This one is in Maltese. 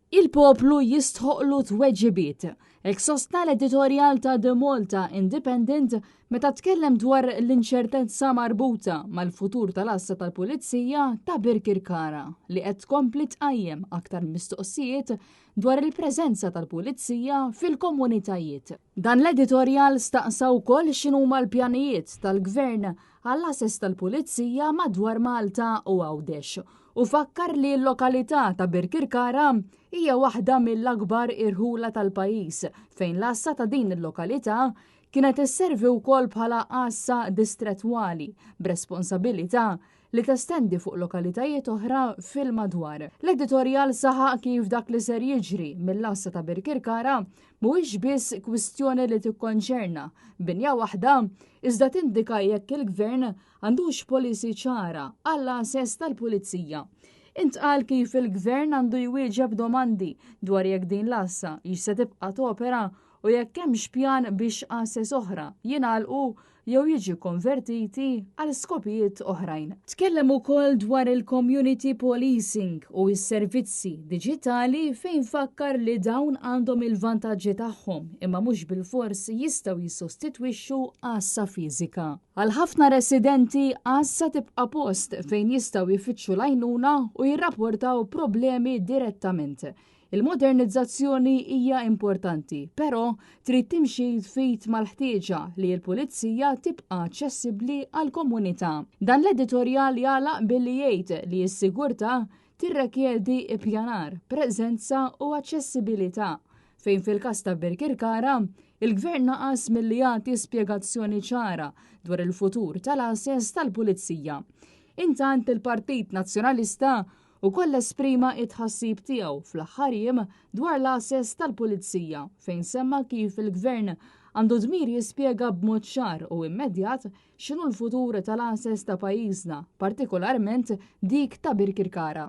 Il-poplu jistħoqlu tweġibiet. Ek sostna l-editorial ta' The Malta Independent meta tkellem dwar l-inċertezza marbuta mal-futur tal-assa tal-Pulizija ta' Birkirkara li qed tkompli tqajjem aktar mistoqsijiet dwar il-preżenza tal-Pulizija fil-komunitajiet. Dan l-editorial staqsa wkoll x'inhuma l-pjanijiet tal-Gvern għall-assess tal-Pulizija madwar Malta u Għawdex u fakkar li l-lokalità ta' Birkirkara hija waħda mill-akbar irħula tal-pajjiż fejn l-assa ta' din il-lokalità kienet isservi wkoll bħala assa distrettwali b'responsabilità li testendi fuq lokalitajiet oħra fil-madwar. L-editorial saħaq kif dak li ser jiġri mill-assa ta' Birkirkara mhuwiex biss kwistjoni li tikkonċerna binja waħda iżda tindika jekk il-Gvern għandux policy ċara għall-assess tal-Pulizija. Intqal kif il-Gvern għandu jwieġeb domandi dwar jekk din l-assa jista' tibqa' topera u jekk hemmx pjan biex assess oħra jingħalqu jew jiġi konvertiti għal skopijiet oħrajn. Tkellem ukoll dwar il-community policing u s-servizzi diġitali fejn fakkar li dawn għandhom il-vantaġġi tagħhom imma mhux bil-fors jistgħu jissostitwixxu assa fiżika. Għal ħafna residenti assa tibqa' post fejn jistgħu jfittxu l-għajnuna u jirrapportaw problemi direttament. Il-modernizzazzjoni hija importanti, però trid timxi tfid mal-ħtieġa li l-Pulizija tibqa' aċċessibbli għall-komunità. Dan l-editorjal jagħlaq billi jgħid li s-sigurtà tirrekjedi ippjanar, preżenza u aċċessibilità fejn fil-każ ta' Birkirkara il-Gvern naqas milli jagħti spjegazzjoni ċara dwar il-futur tal-assess tal-Pulizija. Intant il-Partit Nazzjonalista u koll esprima it-ħassib tiegħu fl-aħħar jiem dwar l-assess tal-Pulizija fejn semma kif il-Gvern għandu dmir jispjega b'mod ċar u immedjat x'inhu l-futur tal-assess ta' pajjiżna, partikolarment dik ta' Birkirkara.